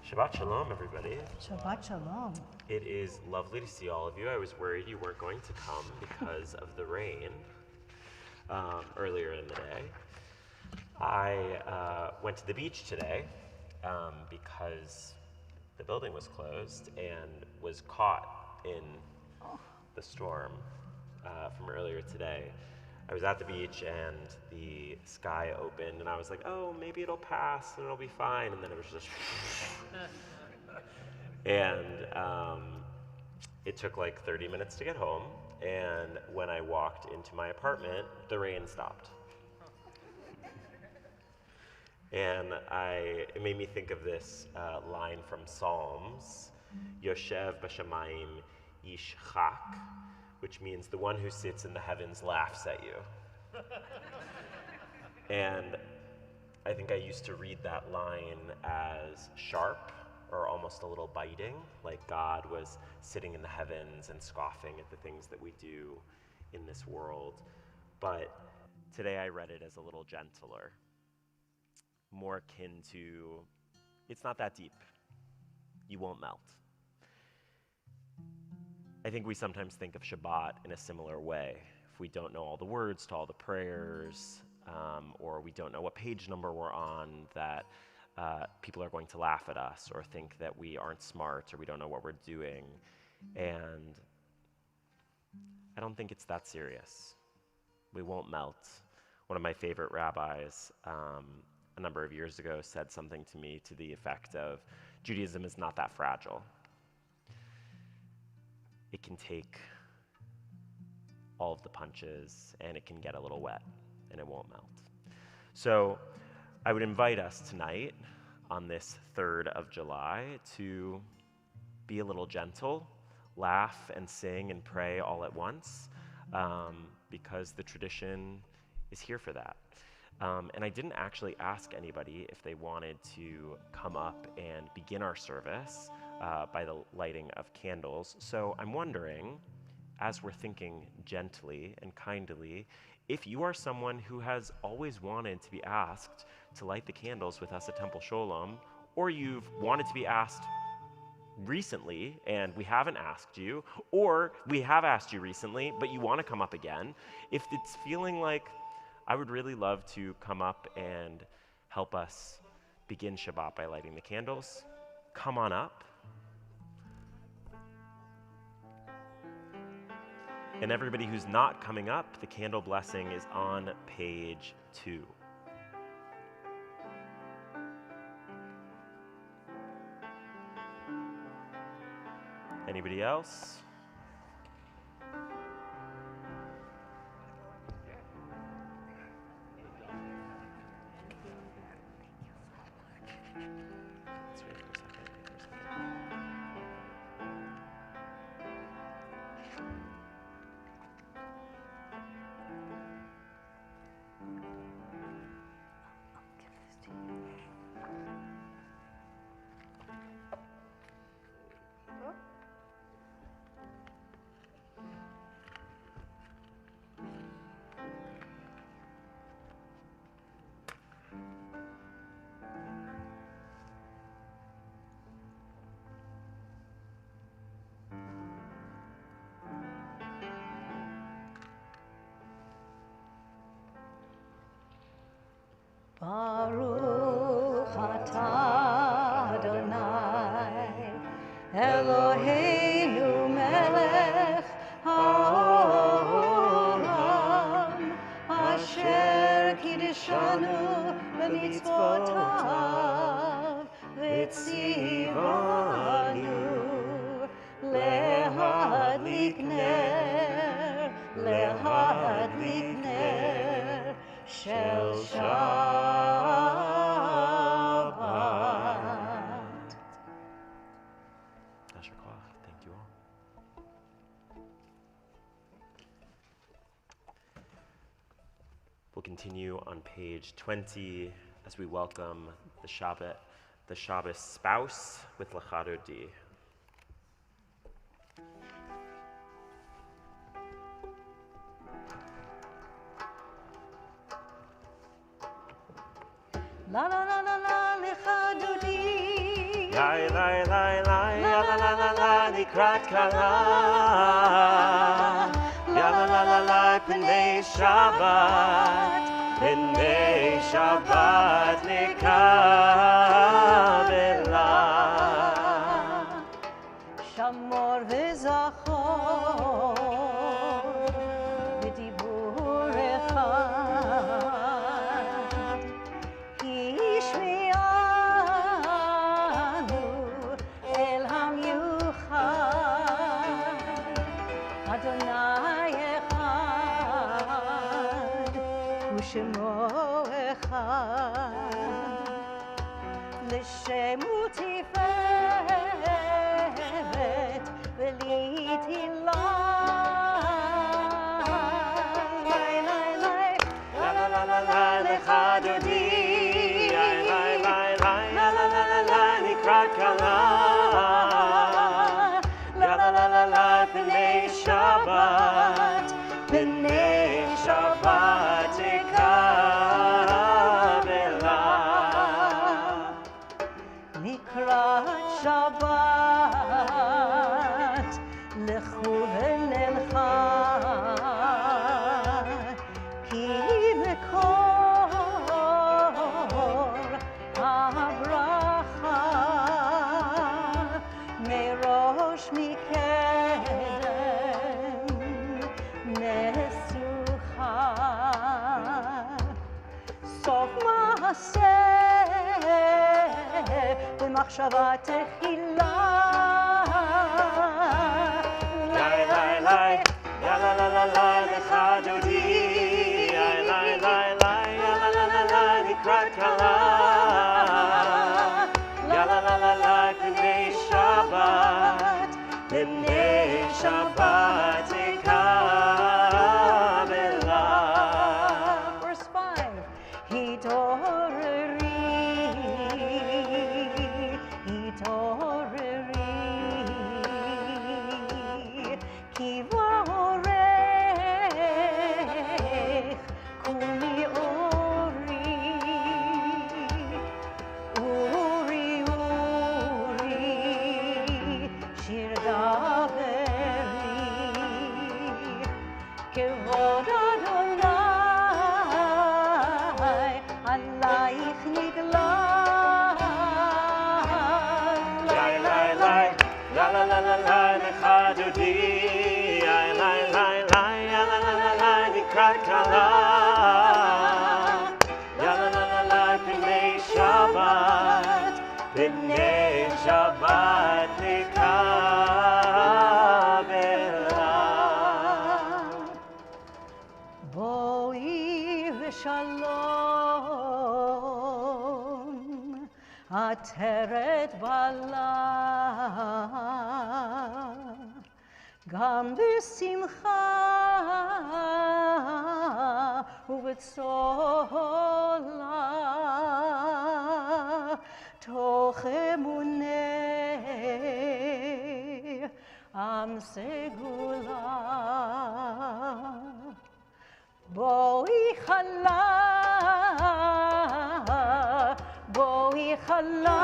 Shabbat Shalom, everybody. Shabbat Shalom. It is lovely to see all of you. I was worried you weren't going to come because of the rain earlier in the day. I went to the beach today because the building was closed and was caught in the storm from earlier today. I was at the beach and the sky opened and I was like, oh, maybe it'll pass and it'll be fine. And then it was just, and it took like 30 minutes to get home. And when I walked into my apartment, the rain stopped. And it made me think of this line from Psalms, Yoshev b'shamayim ish chak, which means the one who sits in the heavens laughs at you. And I think I used to read that line as sharp or almost a little biting, like God was sitting in the heavens and scoffing at the things that we do in this world. But today I read it as a little gentler, more akin to, it's not that deep. You won't melt. I think we sometimes think of Shabbat in a similar way. If we don't know all the words to all the prayers, or we don't know what page number we're on, that people are going to laugh at us or think that we aren't smart or we don't know what we're doing. And I don't think it's that serious. We won't melt. One of my favorite rabbis a number of years ago said something to me to the effect of, Judaism is not that fragile. It can take all of the punches and it can get a little wet and it won't melt. So I would invite us tonight on this 3rd of July to be a little gentle, laugh and sing and pray all at once, because the tradition is here for that. And I didn't actually ask anybody if they wanted to come up and begin our service by the lighting of candles. So I'm wondering, as we're thinking gently and kindly, if you are someone who has always wanted to be asked to light the candles with us at Temple Sholom, or you've wanted to be asked recently and we haven't asked you, or we have asked you recently but you want to come up again, if it's feeling like I would really love to come up and help us begin Shabbat by lighting the candles, come on up. And everybody who's not coming up, the candle blessing is on page 2. Anybody else? Baruch atah Adonai Eloheinu melech haolam Asher קידשנו במצוותיו וציוונו להדליק נר, להדליק נר של שבת. יישר כוח. Thank you all. We'll continue on page 20 as we welcome the Shabbat spouse with Lecha Dodi. La la la la la Lecha Dodi. Lai lai lai lai la la la la la likrat kala. La la la la la pnei Shabbat, pnei Shabbat nikabela. שמור וזכור בדיבור אחד, השמיענו אל המיוחד. אדוני אחד ושמו אחד, לשם ותפארת ולתהילה. לי לי לי La la la la la Lecha Dodi. Lai lai lai lai la la la la la likrat kala. La la la la la pnei Shabbat, pnei Shabbat nikabela. לקראת שבת לכו ונלכה, כי מקור הברכה מראש מקדם נסוכה. סוף מעשה במחשבה תחילה. Lai lai lai la la la la la Lecha Dodi. Lai lai lai lai la la la la la likrat kala. La la la la la pnei Shabbat, pnei Shabbat nikabela. Verse 5. התעוררי, התעוררי, כי באורך קומי אורי. אורי, אורי, שיר דברי, כבוד אדוני עלייך נגלה. Lai lai lai la la la la la Lecha Dodi. Lai lai lai lai la la la la la likrat kala. La la la la la pnei Shabbat, pnei Shabbat nikabela. בואי ושלום, עטרת בלה, גם בשמחה ובצולה, תוך אמוני עם סגולה. בואי חלה, בואי חלה.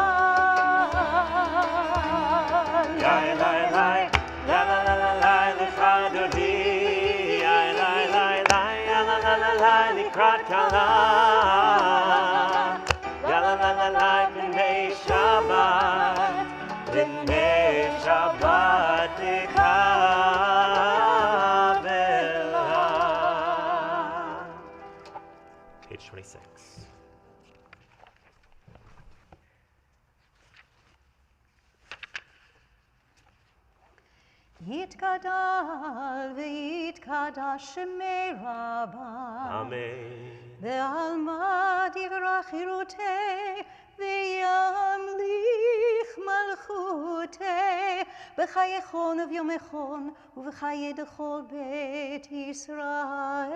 Lai lai lai la la la la la Lecha Dodi. Lai lai lai lai la la la la la likrat kala. La la la la la pnei Shabbat, pnei Shabbat nikabela. Page 26. יתגדל ויתקדש שמי רבה. Amen. בעלמא דברה חירותי וימליך מלכותי בחייכון וביומכון ובחיי דכל בית ישראל.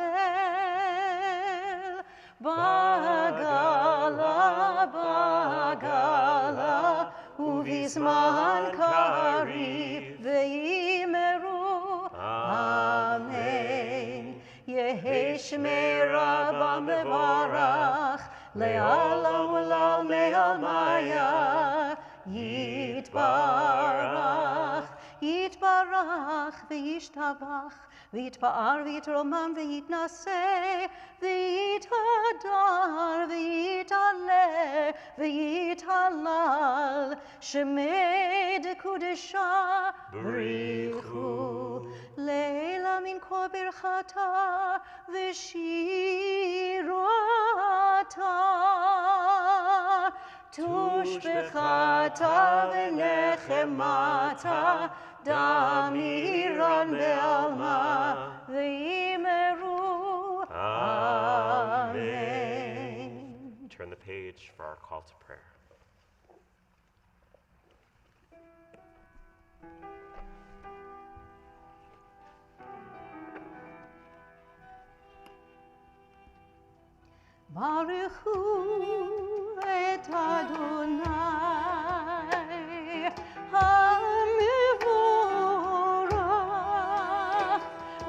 בגלה בגלה ובזמן קריב ויאמרו אמן. יהי שמי רבה מברך לעולם ולעולמי עלמיה. יתברך יתברך וישתבח ויתפאר ויתרומם ויתנשא ויתהדר ויתעלה ויתהלל שמי דקודשה בריחו לילה מן כל ברכתה ושירתה תושבחתה ונחמתה דמירן בעלמה ויאמרו אמן. Turn the page for our call to prayer. ברכו את אדוני המבורך.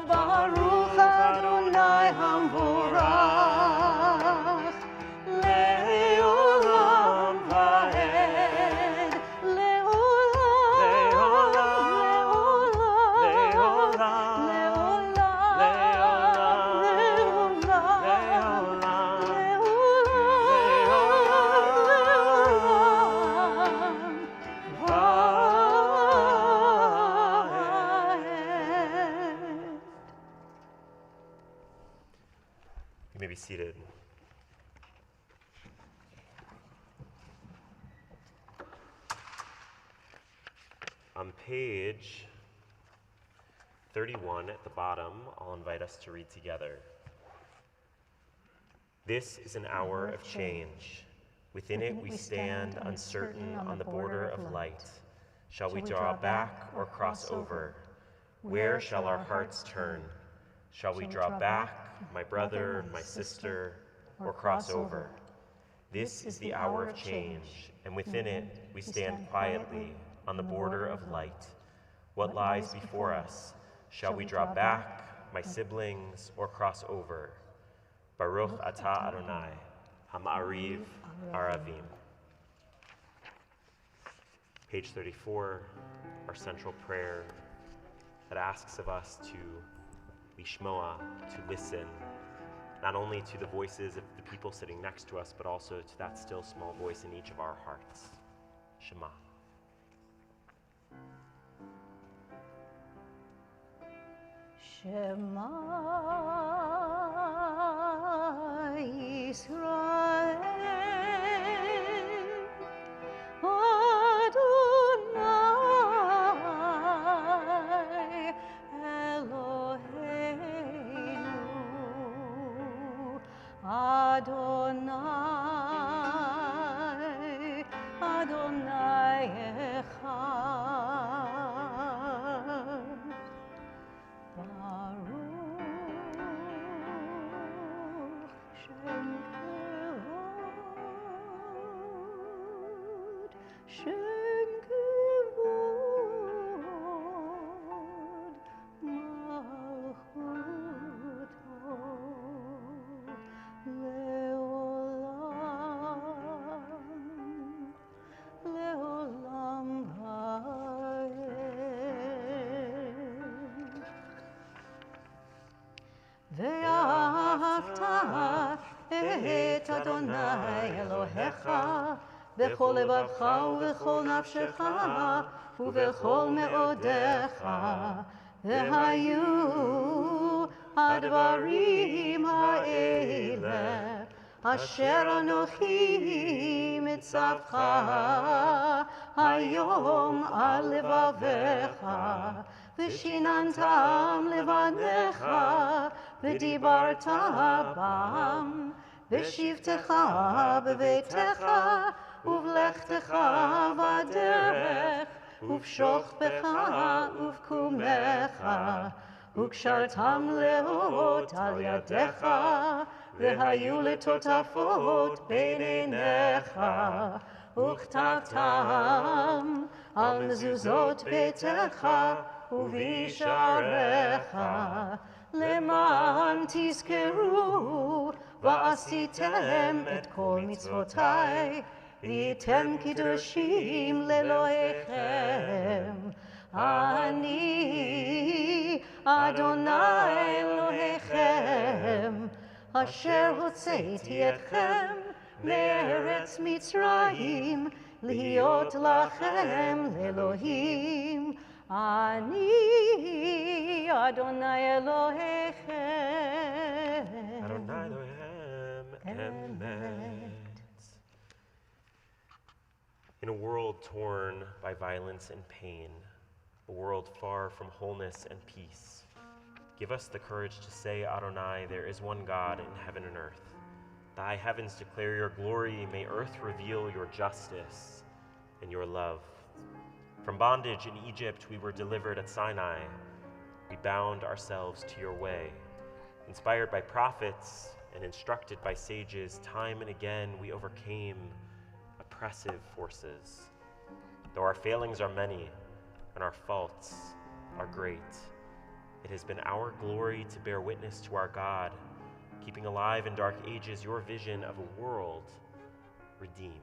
ברוך אדוני המבורך לעולם ועד. You may be seated. On page 31 at the bottom, I'll invite us to read together. This is an hour of change. Within it we stand uncertain on the border of light. Shall we draw back or cross over? Where shall our hearts turn? Shall we draw back, my brother, my sister, or cross over? This is the hour of change, and within it we stand quietly on the border of light. What lies before us? Shall we draw back, my siblings, or cross over? Baruch atah Adonai, Ha'ma'ariv Aravim. Page 34, our central prayer that asks of us to lishmoa, to listen, not only to the voices of the people sitting next to us, but also to that still small voice in each of our hearts. Shema. Shema Yisrael Adonai Eloheinu Adonai Adonai Echad. Baruch Shem Kevod, Shem Kevod, Malchuto Leolam, Leolam Vaed. ואהבת את אדוני אלוהיך בכל לבבך ובכל נפשך ובכל מאודיך. והיו הדברים האלה אשר אנוכי מצווך היום על לבביך, ושיננתם לבניך, ודיברת בם, בשבתך בביתך, ובלכתך בדרך, ובשוכבך ובקומך, וקשרתם לאות על ידיך, והיו לטוטפות בין עיניך, וכתבתם על מזוזות ביתך ובשעריך, למען תזכרו ועשיתם את כל מצוותיי, והייתם קדושים לאלוהיכם. אני אדוני אלוהיכם, אשר הוצאתי אתכם מארץ מצרים, להיות לכם לאלוהים. אני אדוני אלוהיכם. אדוני אלוהיהם אמת. In a world torn by violence and pain, a world far from wholeness and peace, give us the courage to say, Adonai, there is one God in heaven and earth. Thy heavens declare your glory, may earth reveal your justice and your love. From bondage in Egypt we were delivered at Sinai. We bound ourselves to your way. Inspired by prophets and instructed by sages, time and again we overcame oppressive forces. Though our failings are many and our faults are great, it has been our glory to bear witness to our God, keeping alive in dark ages your vision of a world redeemed.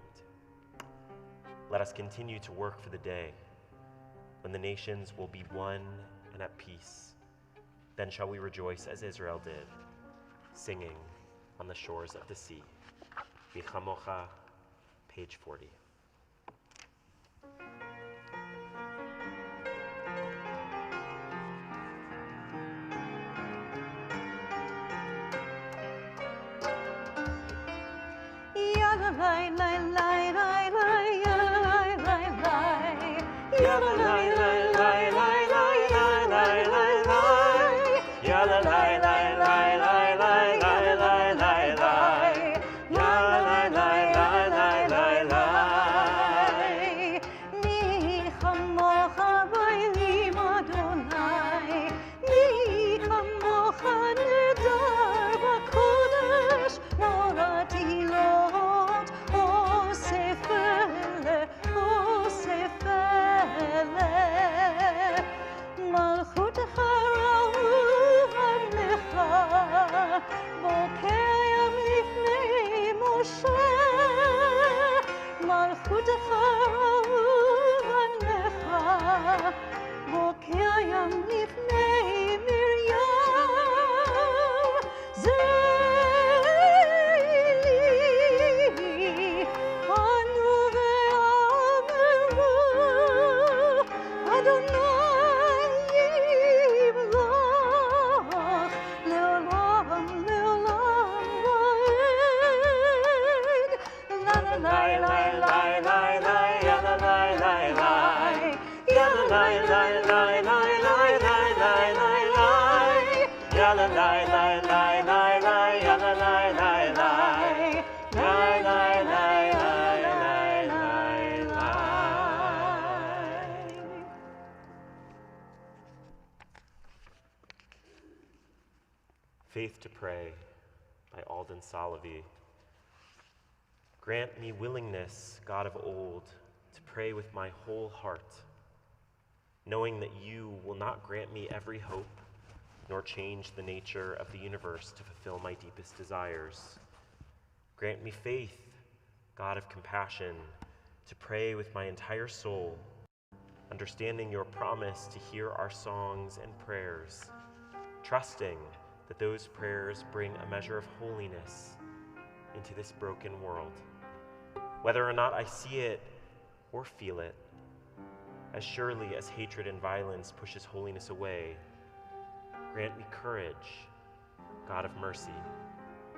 Let us continue to work for the day when the nations will be one and at peace. Then shall we rejoice as Israel did, singing on the shores of the sea. Bichamocha, page 40. Faith to Pray by Alden Salovey. Grant me willingness, God of old, to pray with my whole heart, knowing that you will not grant me every hope, nor change the nature of the universe to fulfill my deepest desires. Grant me faith, God of compassion, to pray with my entire soul, understanding your promise to hear our songs and prayers, trusting that those prayers bring a measure of holiness into this broken world. Whether or not I see it or feel it, as surely as hatred and violence pushes holiness away, grant me courage, God of mercy,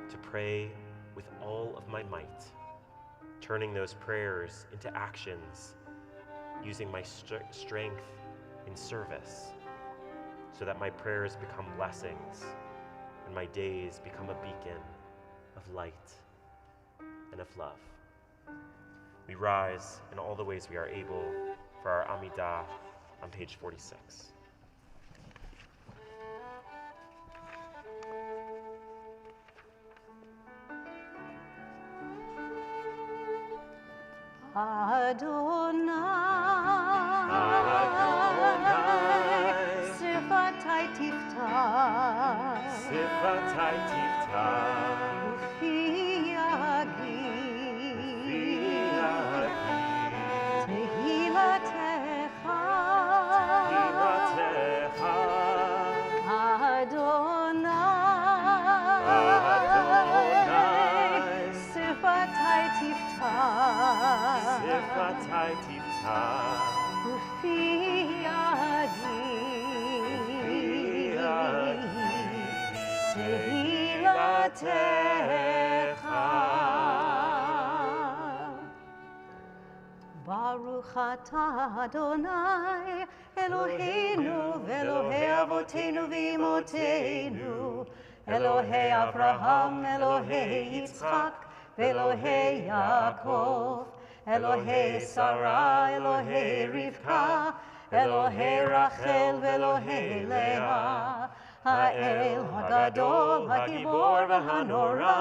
to pray with all of my might, turning those prayers into actions, using my strength in service, so that my prayers become blessings and my days become a beacon of light and of love. We rise in all the ways we are able for our Amidah on page 46. Adonai, Adonai, Sifatai Tiftach, Sifatai Tiftach, Ufi Yagi, Tehilatecha, Tehilatecha, Adonai, Sifatai Tiftach, Sifatai Tiftach, Ufi Yagi, Tehilatecha. Baruch atah Adonai, Eloheinu ve'Elohei Avotenu v'Imotenu, Elohei Avraham, Elohei Yitzchak, ve'Elohei Yaakov, Elohei Sarah, Elohei Rivka, Elohei Rachel ve'Elohei Leah, Ha'el Hagadol, Hagibor v'Hanora,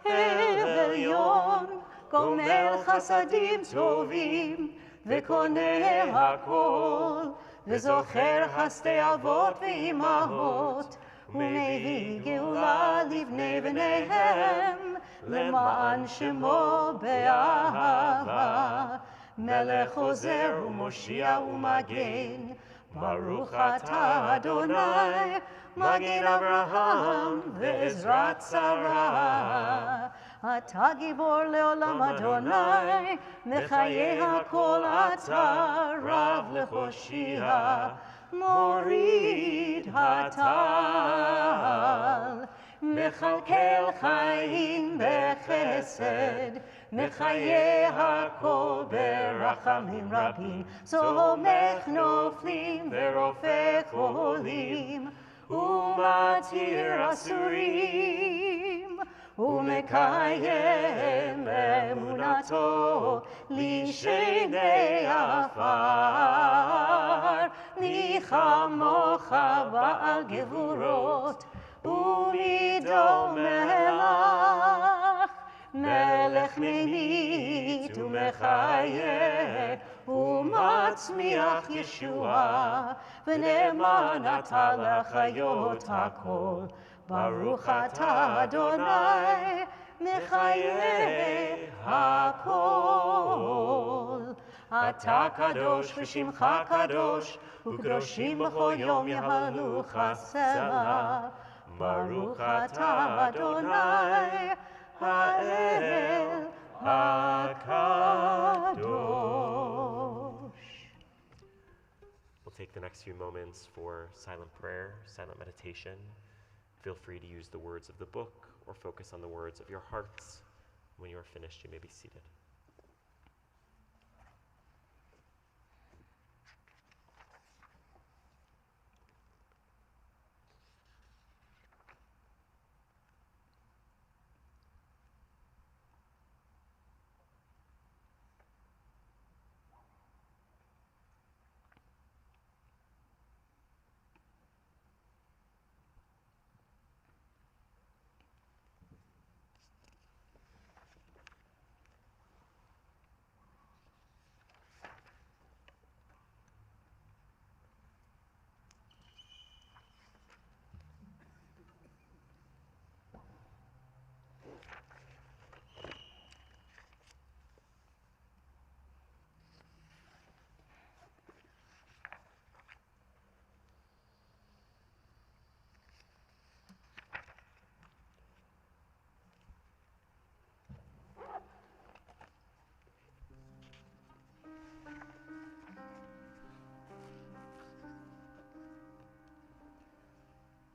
El Elyon, גומל חסדים טובים וקונה הכל וזוכר חסדי אבות ואימהות ומביא גאולה לבני בניהם למען שמו באהבה מלך עוזר ומושיע ומגן ברוך אתה אדוני מגן אברהם ועזרת שרה אתה גיבור לעולם אדוני, מחיי הכל אתה רב להושיע, מוריד הטל, מכלכל חיים בחסד, מחיי הכל ברחמים רבים, סומך נופלים ורופא חולים, ומתיר אסורים. ומקיים אמונתו לשני עפר, מי כמוך בעל גבורות ומידו מלך, מלך ממית ומחיה ומצמיח ישועה, ונאמן אתה לחיות הכל. ברוך אתה אדוני מחיי הכל. אתה קדוש ושמך קדוש, וקדושים בכל יום יהללוך סלע. ברוך אתה אדוני האל הקדוש. We'll take the next few moments for silent prayer, silent meditation. Feel free to use the words of the book or focus on the words of your hearts. When you are finished, you may be seated.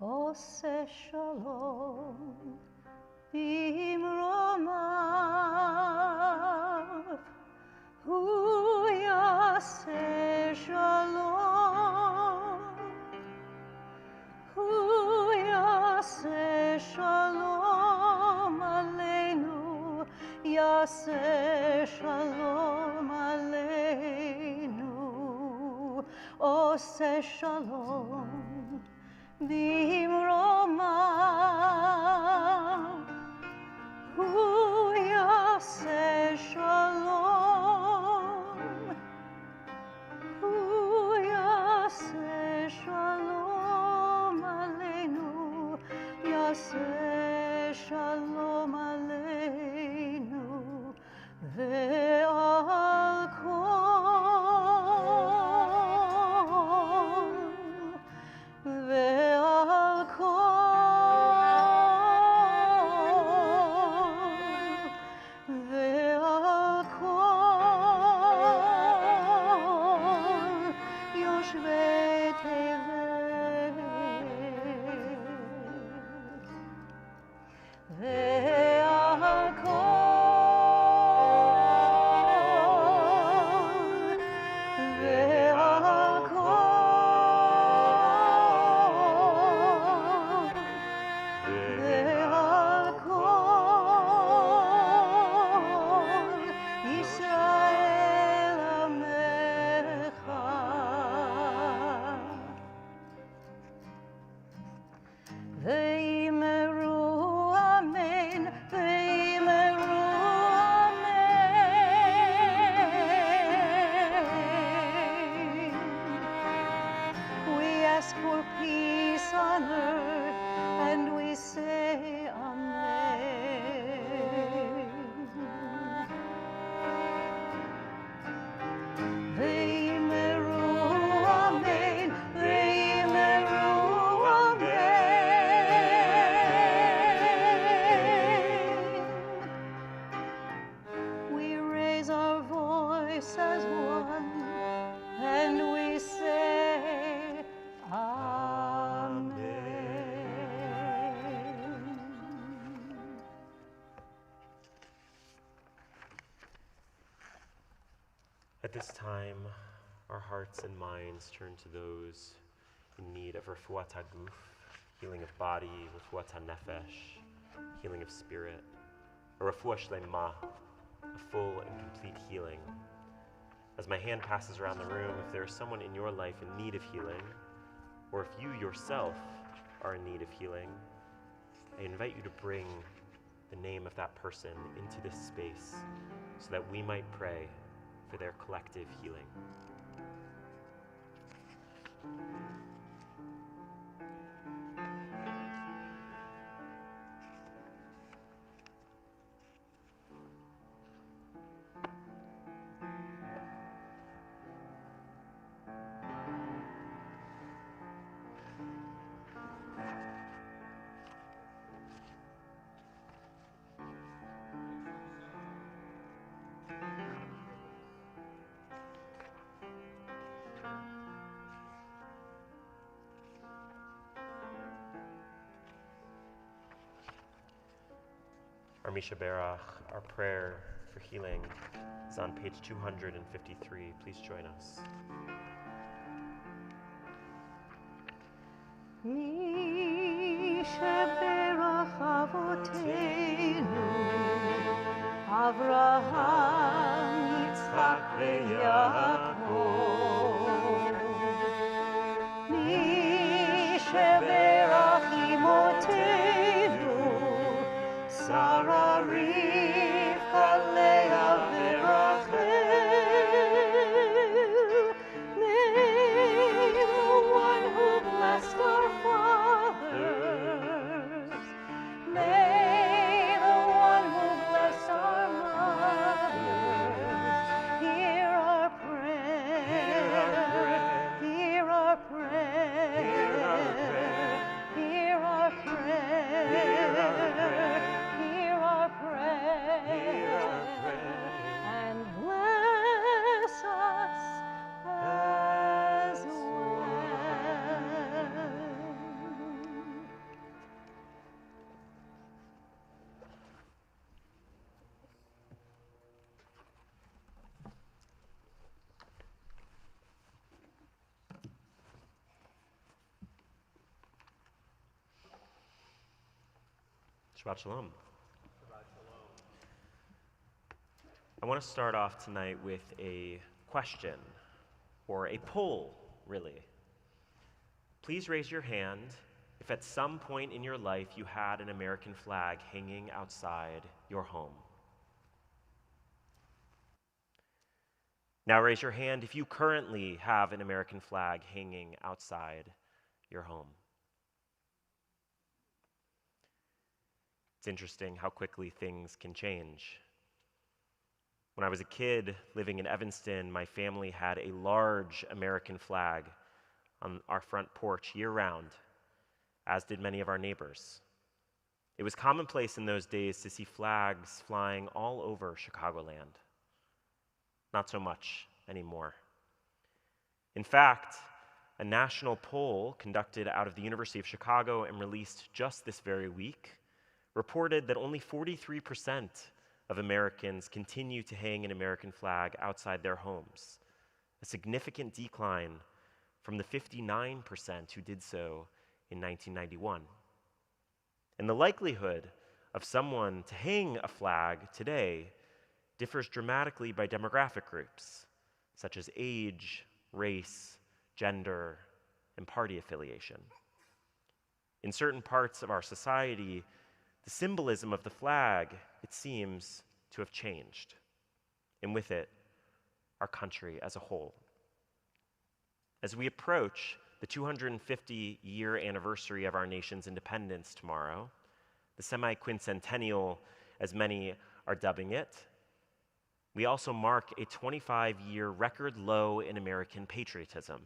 עושה שלום באמרו יעשה שלום עלינו, עושה שלום במרומיו. הוא יעשה שלום, הוא יעשה שלום עלינו, יעשה שלום עלינו ועל כל, ועל כל, ועל כל יושבי תבל, ועל כל, ועל כל, ועל כל ישראל עמך. ואמרו אמן, ואמרו אמן. We ask for peace on earth, and we say amen. ואמרו אמן, ואמרו amen. We raise our voice as one, and we say amen. At this time, our hearts and minds turn to those in need of refuat haguf, healing of body, refuat hanefesh, healing of spirit, or refuah shlema, a full and complete healing. As my hand passes around the room, if there is someone in your life in need of healing, or if you yourself are in need of healing, I invite you to bring the name of that person into this space so that we might pray for their collective healing. Our Misha Berach, our prayer for healing, is on page 253. Please join us. מי שברך אבותינו, אברהם, יצחק ויעקב. מי שברך אמותינו, שרה, רבקה, לאה ורחל. May the one who blessed our fathers, may the one who blessed our mothers, hear our prayer, hear our prayer, hear our prayer, hear our prayer, and bless us as well. Shabbat Shalom. I want to start off tonight with a question, or a poll, really. Please raise your hand if at some point in your life you had an American flag hanging outside your home. Now raise your hand if you currently have an American flag hanging outside your home. It's interesting how quickly things can change. When I was a kid living in Evanston, my family had a large American flag on our front porch year-round, as did many of our neighbors. It was commonplace in those days to see flags flying all over Chicagoland. Not so much anymore. In fact, a national poll conducted out of the University of Chicago and released just this very week reported that only 43% of Americans continue to hang an American flag outside their homes, a significant decline from the 59% who did so in 1991. And the likelihood of someone to hang a flag today differs dramatically by demographic groups, such as age, race, gender, and party affiliation. In certain parts of our society, the symbolism of the flag, it seems to have changed, and with it, our country as a whole. As we approach the 250-year anniversary of our nation's independence tomorrow, the semi-quincentennial, as many are dubbing it, we also mark a 25-year record low in American patriotism,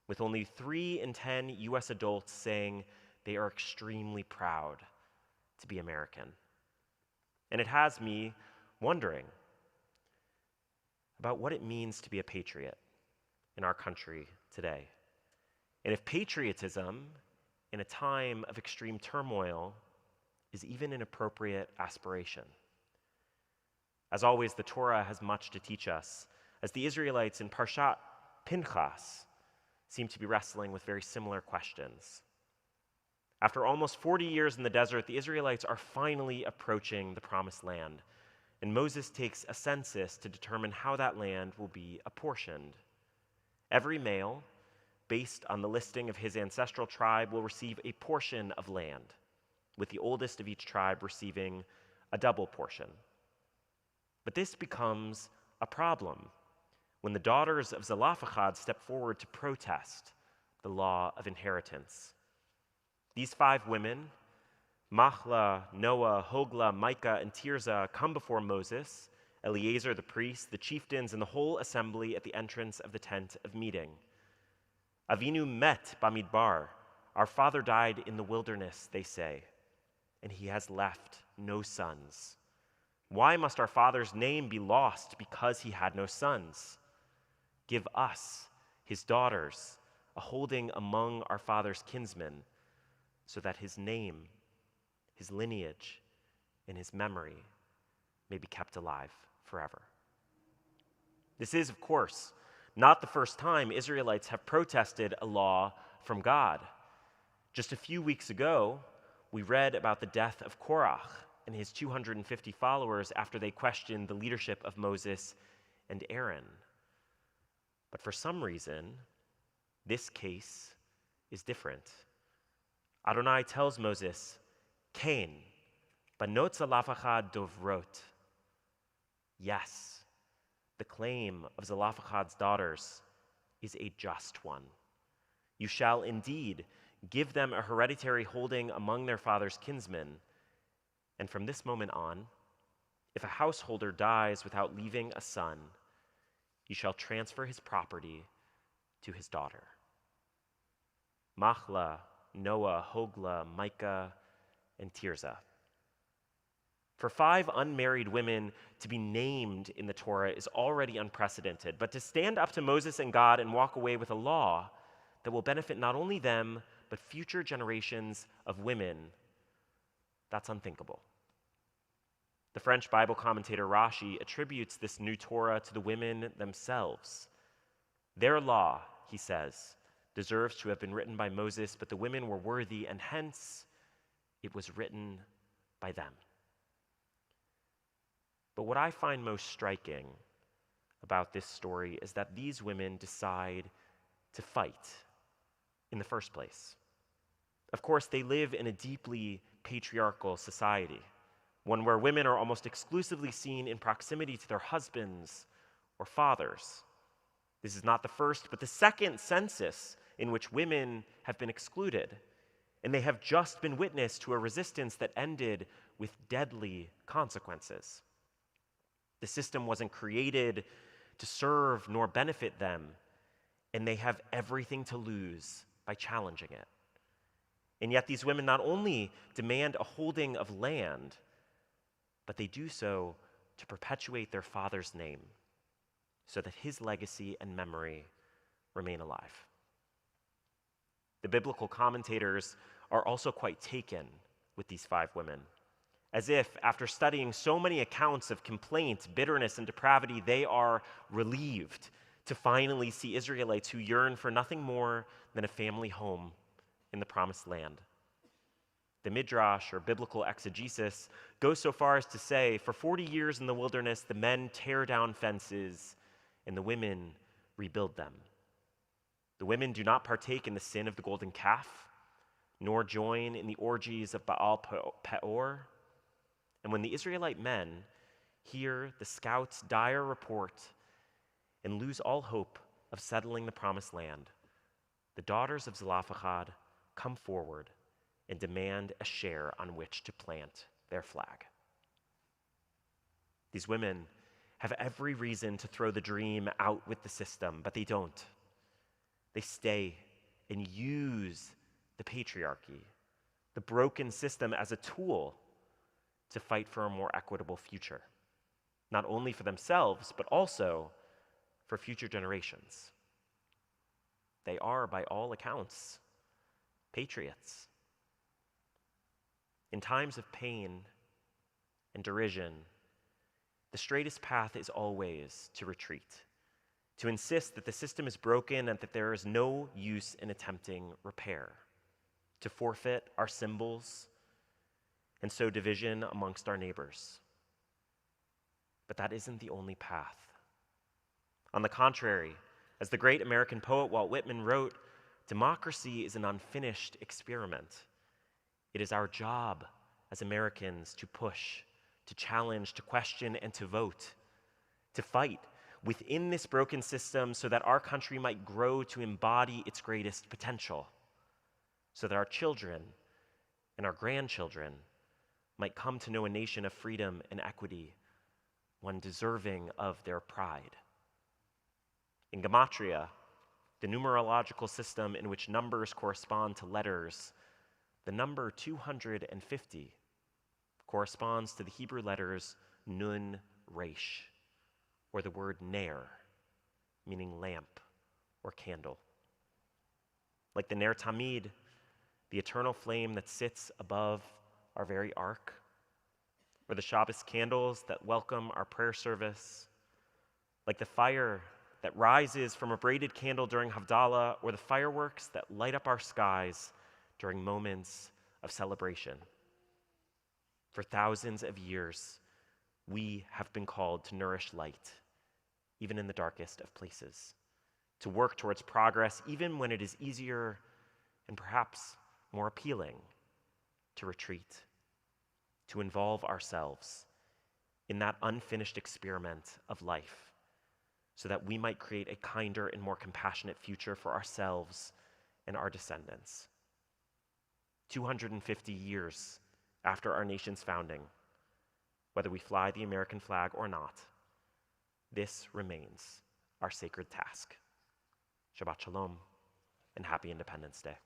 with only 3 in 10 US adults saying they are extremely proud to be American. And it has me wondering about what it means to be a patriot in our country today. And if patriotism in a time of extreme turmoil is even an appropriate aspiration. As always, the Torah has much to teach us, as the Israelites in Parshat Pinchas seem to be wrestling with very similar questions. After almost 40 years in the desert, the Israelites are finally approaching the Promised Land, and Moses takes a census to determine how that land will be apportioned. Every male, based on the listing of his ancestral tribe, will receive a portion of land, with the oldest of each tribe receiving a double portion. But this becomes a problem when the daughters of Zelophehad step forward to protest the law of inheritance. These 5 women, Machlah, Noah, Hoglah, Micah, and Tirzah, come before Moses, Eleazar the priest, the chieftains, and the whole assembly at the entrance of the tent of meeting. Avinu met Bamidbar. Our father died in the wilderness, they say, and he has left no sons. Why must our father's name be lost because he had no sons? Give us, his daughters, a holding among our father's kinsmen, so that his name, his lineage, and his memory may be kept alive forever. This is, of course, not the first time Israelites have protested a law from God. Just a few weeks ago, we read about the death of Korach and his 250 followers after they questioned the leadership of Moses and Aaron. But for some reason, this case is different. Adonai tells Moses, Cain, banot Zelophehad dovrot. Yes, the claim of Zelophehad's daughters is a just one. You shall indeed give them a hereditary holding among their father's kinsmen. And from this moment on, if a householder dies without leaving a son, you shall transfer his property to his daughter. Machlah, Noah, Hoglah, Micah, and Tirzah. For 5 unmarried women to be named in the Torah is already unprecedented, but to stand up to Moses and God and walk away with a law that will benefit not only them, but future generations of women, that's unthinkable. The French Bible commentator Rashi attributes this new Torah to the women themselves. Their law, he says, deserves to have been written by Moses, but the women were worthy, and hence it was written by them. But what I find most striking about this story is that these women decide to fight in the first place. Of course, they live in a deeply patriarchal society, one where women are almost exclusively seen in proximity to their husbands or fathers. This is not the first, but the second census in which women have been excluded, and they have just been witness to a resistance that ended with deadly consequences. The system wasn't created to serve nor benefit them, and they have everything to lose by challenging it. And yet these women not only demand a holding of land, but they do so to perpetuate their father's name so that his legacy and memory remain alive. The biblical commentators are also quite taken with these 5 women, as if, after studying so many accounts of complaint, bitterness, and depravity, they are relieved to finally see Israelites who yearn for nothing more than a family home in the promised land. The Midrash, or biblical exegesis, goes so far as to say, for 40 years in the wilderness, the men tear down fences and the women rebuild them. The women do not partake in the sin of the golden calf, nor join in the orgies of Baal Peor. And when the Israelite men hear the scouts' dire report and lose all hope of settling the promised land, the daughters of Zelophehad come forward and demand a share on which to plant their flag. These women have every reason to throw the dream out with the system, but they don't. They stay and use the patriarchy, the broken system, as a tool to fight for a more equitable future, not only for themselves, but also for future generations. They are, by all accounts, patriots. In times of pain and derision, the straightest path is always to retreat, to insist that the system is broken and that there is no use in attempting repair, to forfeit our symbols and sow division amongst our neighbors. But that isn't the only path. On the contrary, as the great American poet Walt Whitman wrote, democracy is an unfinished experiment. It is our job as Americans to push, to challenge, to question, and to vote, to fight within this broken system so that our country might grow to embody its greatest potential, so that our children and our grandchildren might come to know a nation of freedom and equity, one deserving of their pride. In Gematria, the numerological system in which numbers correspond to letters, the number 250 corresponds to the Hebrew letters Nun Resh, or the word Ner, meaning lamp or candle. Like the Ner Tamid, the eternal flame that sits above our very ark, or the Shabbos candles that welcome our prayer service, like the fire that rises from a braided candle during Havdalah, or the fireworks that light up our skies during moments of celebration. For thousands of years, we have been called to nourish light, even in the darkest of places, to work towards progress, even when it is easier and perhaps more appealing to retreat, to involve ourselves in that unfinished experiment of life, so that we might create a kinder and more compassionate future for ourselves and our descendants. 250 years after our nation's founding, whether we fly the American flag or not, this remains our sacred task. Shabbat Shalom, and happy Independence Day.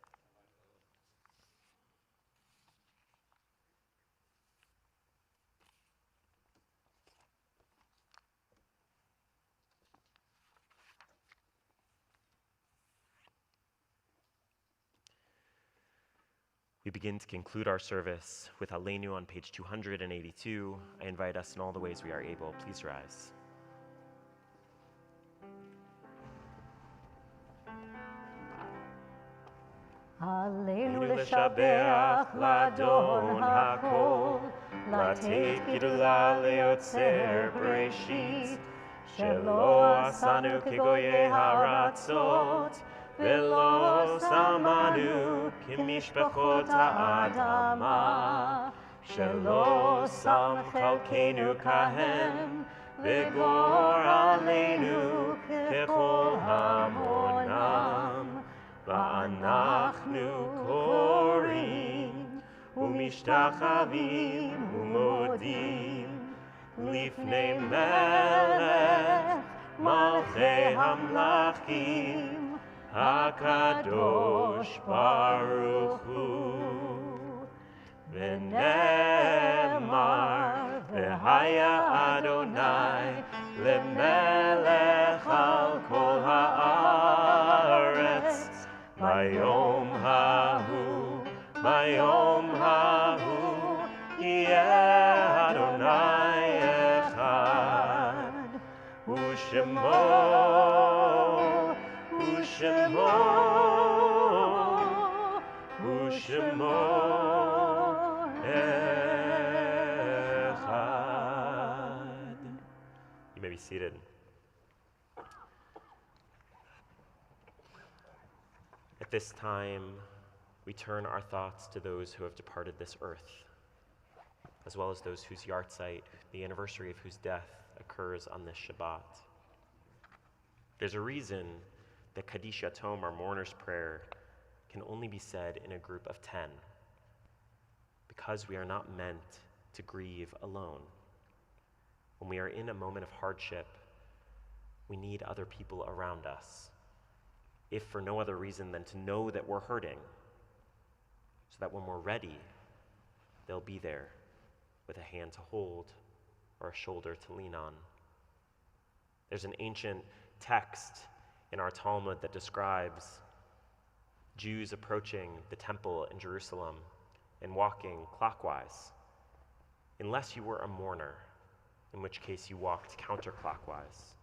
We begin to conclude our service with Aleinu on page 282. I invite us in all the ways we are able. Please rise. עלינו לשבח לאדון הכל, לתת גדולה ליוצר בראשית, שלא עשנו כגויי הארצות, ולא שמנו כמשפחות האדמה, שלא שם חלקנו כהם, וגורלנו ככל המונם. ואנחנו קוראים ומשתחווים ומודים לפני מלך מלכי המלכים הקדוש ברוך הוא. ונאמר והיה אדוני למלך על כל הארץ ביום ההוא יהיה אדוני אחד, ושמו אחד. You may be seated. At this time, we turn our thoughts to those who have departed this earth, as well as those whose yahrzeit, the anniversary of whose death, occurs on this Shabbat. There's a reason that Kaddish Yatom, our mourner's prayer, can only be said in a group of 10, because we are not meant to grieve alone. When we are in a moment of hardship, we need other people around us, if for no other reason than to know that we're hurting, so that when we're ready, they'll be there with a hand to hold or a shoulder to lean on. There's an ancient text in our Talmud that describes Jews approaching the temple in Jerusalem and walking clockwise, unless you were a mourner, in which case you walked counterclockwise.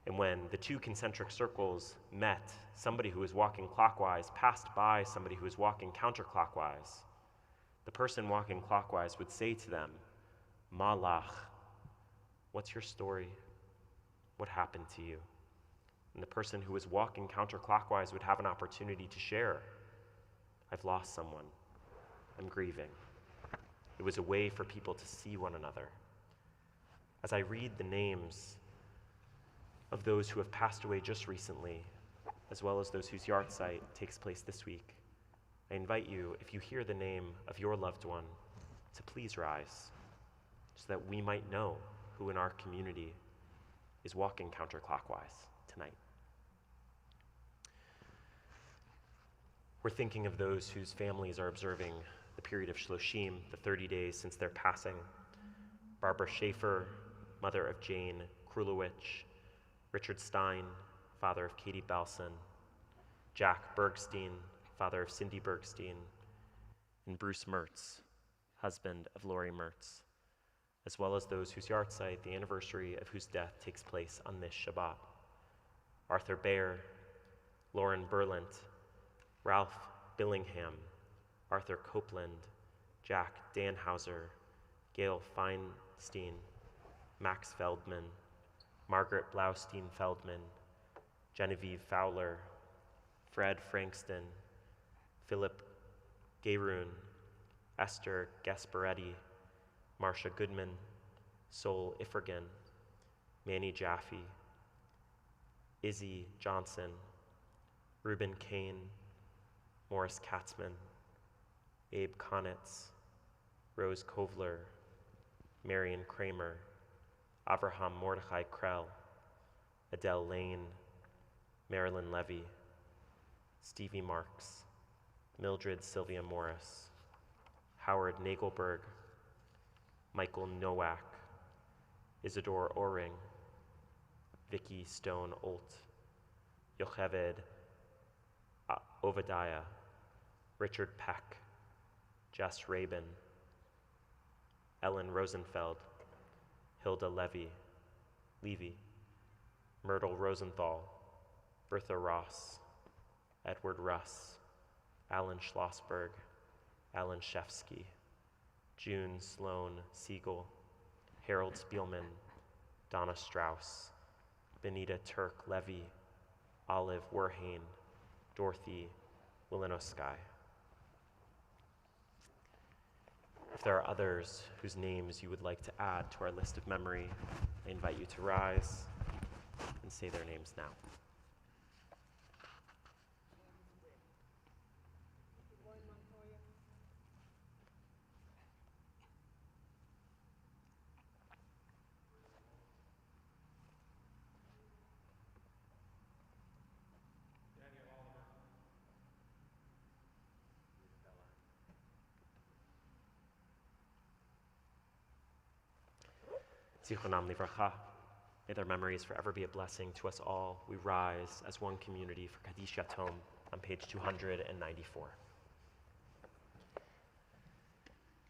And when the two concentric circles met, somebody who was walking clockwise passed by somebody who was walking counterclockwise. The person walking clockwise would say to them, "Malach, what's your story? What happened to you?" And the person who was walking counterclockwise would have an opportunity to share. "I've lost someone. I'm grieving." It was a way for people to see one another. As I read the names of those who have passed away just recently, as well as those whose yahrzeit takes place this week, I invite you, if you hear the name of your loved one, to please rise, so that we might know who in our community is walking counterclockwise tonight. We're thinking of those whose families are observing the period of Shloshim, the 30 days since their passing. Barbara Schaefer, mother of Jane Krulowicz, Richard Stein, father of Katie Balson, Jack Bergstein, father of Cindy Bergstein, and Bruce Mertz, husband of Lori Mertz, as well as those whose yahrzeit, the anniversary of whose death takes place on this Shabbat. Arthur Bayer, Lauren Berlant, Ralph Billingham, Arthur Copeland, Jack Danhauser, Gail Feinstein, Max Feldman, Margaret Blaustein-Feldman, Genevieve Fowler, Fred Frankston, Philip Gayroon, Esther Gasparetti, Marcia Goodman, Sol Iffergan, Manny Jaffe, Izzy Johnson, Reuben Kane, Morris Katzman, Abe Konitz, Rose Kovler, Marion Kramer, Avraham Mordechai Krell, Adele Lane, Marilyn Levy, Stevie Marks, Mildred Sylvia Morris, Howard Nagelberg, Michael Nowak, Isidore Oring, Vicky Stone Olt, Yocheved Ovadiah, Richard Peck, Jess Rabin, Ellen Rosenfeld, Hilda Levy, Myrtle Rosenthal, Bertha Ross, Edward Russ, Alan Schlossberg, Alan Shefsky, June Sloan Siegel, Harold Spielman, Donna Strauss, Benita Turk Levy, Olive Werhane, Dorothy Wilinowski. If there are others whose names you would like to add to our list of memory, I invite you to rise and say their names now. Zichronam livracha. May their memories forever be a blessing to us all. We rise as one community for Kaddish Yatom on page 294.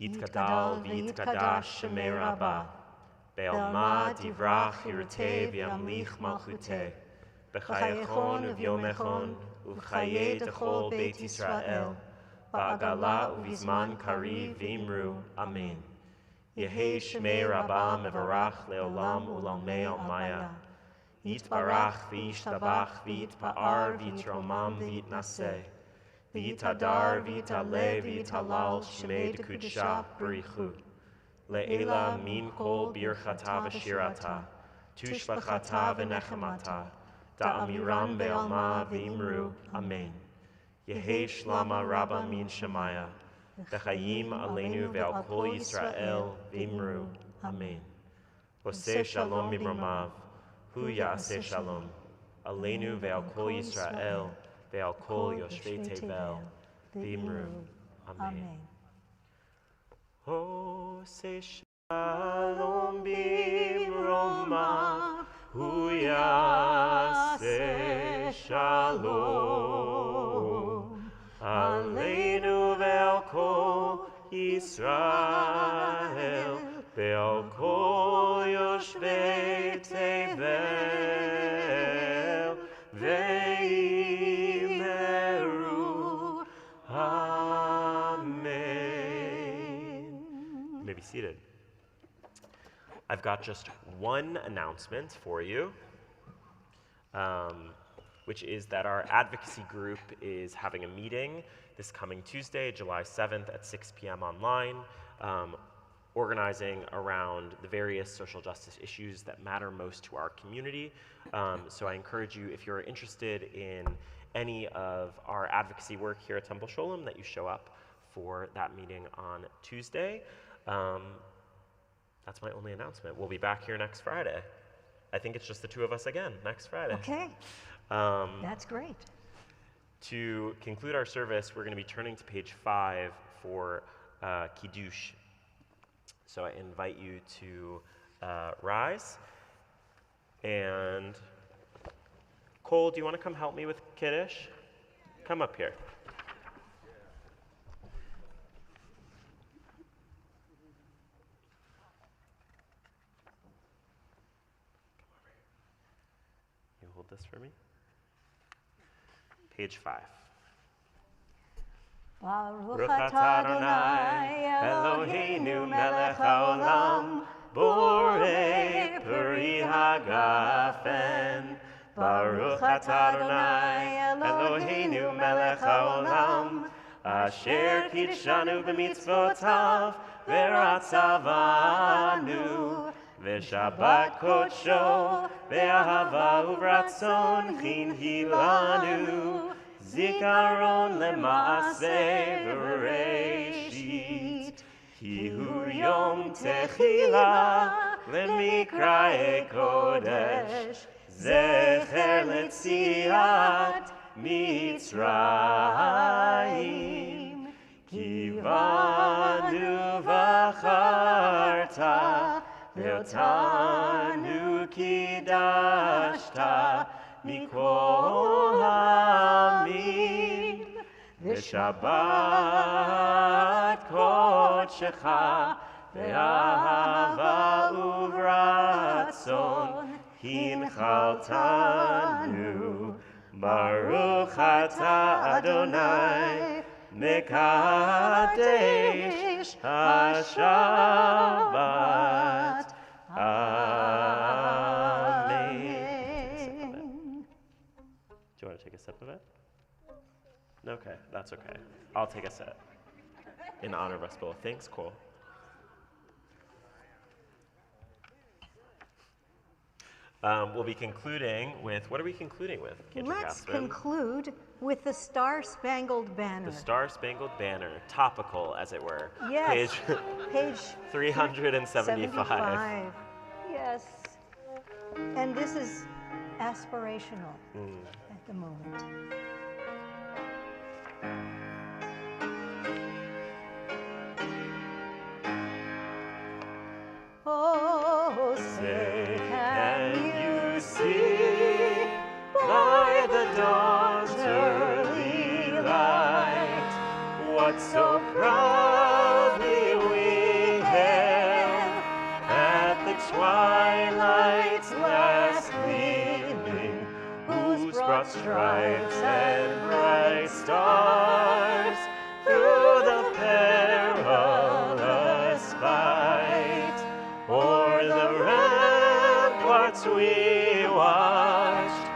Yitkadal v'yitkadash shemei Rabbah, Be'alma divrach yirteh v'yamlich malchuteh, B'chayechon u'vyomechon, u'chayei dechol Beit Yisrael, Ba'agala u'vizman kariv v'imru, Amen. Yehei Shmei Rabbah mevarach leolam ulalmei almaya. Yitbarach v'yishtabach v'yitpa'ar v'yitromam v'yitnaseh. V'yitadar v'yitale v'yitalal Shmei dekudsha b'richu. Le'ela min kol birchata v'shirata. Tushbachata v'nechemata. Da'amiram be'alma v'imru. Amen. Yehei Shlama Rabbah min Shemaya. B'chayim aleinu ve'al kol Yisrael v'imru. Amen. Oseh shalom mibromav, hu ya'aseh shalom. Aleinu ve'al kol Yisrael ve'al kol yoshvei tevel v'imru. Amen. Oseh shalom mibromav, hu ya'aseh shalom. Aleinu ve'al kol Yisrael ve'al kol yoshvei tevel ve'imeru. Amen. You may be seated. I've got just one announcement for you. Which is that our advocacy group is having a meeting this coming Tuesday, July 7th at 6 p.m. online, organizing around the various social justice issues that matter most to our community. So I encourage you, if you're interested in any of our advocacy work here at Temple Sholem, that you show up for that meeting on Tuesday. That's my only announcement. We'll be back here next Friday. I think it's just the two of us again next Friday. Okay. That's great. To conclude our service, we're going to be turning to page 5 for Kiddush. So I invite you to rise. And Cole, do you want to come help me with Kiddush? Come up here. You hold this for me. Page 5. Baruch atah Adonai Eloheinu melech haolam, borei peri hagafen. Baruch atah Adonai Eloheinu melech haolam, asher kidshanu b'mitzvotav v'ratzavanu, v'shabbat kodsho v'ahava uvratzon chinhilanu. Zikaron lemaaseh v'reishit, ki hu yom techila lemikrae kodesh, zecher letziat Mitzrayim. Ki vanu v'acharta, ve'otanu kidashta, mikol ha'amim, v'shabbat kodshecha, ve'ahava uvratzon, hinchaltanu. Baruch atah Adonai Mekadesh HaShabbat. Amen. Do you want to take a sip of it? Okay, that's okay. I'll take a sip in honor of us both. Thanks, Cole. We'll be concluding with, what are we concluding with, Kendra Let's Catherine? conclude with the Star-Spangled Banner. The Star-Spangled Banner, topical, as it were. Yes. Page 375. 75. Yes. And this is aspirational at the moment. Oh, say, Can you see by the dawn's early light what so proudly we hailed at the twilight's last gleaming, whose broad stripes and bright stars through the perilous fight o'er the ramparts we watched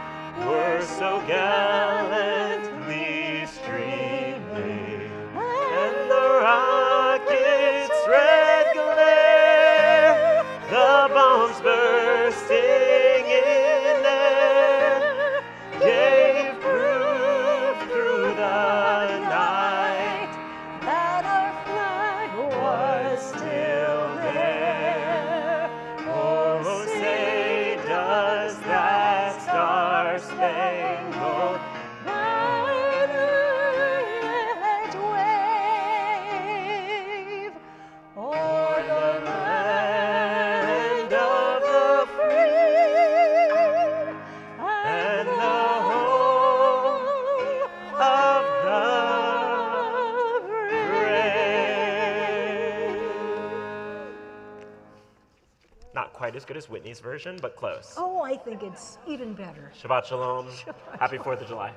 were so gallantly streaming, and the rocket's red glare, the bombs bursting in air, gave proof through the night that our flag was still there. Oh, say, does that star-spangled banner yet wave o'er the land of the free and the home of the brave? Not quite as good as Whitney's version, but close. Oh, I think it's even better. Shabbat Shalom. Happy 4th of July.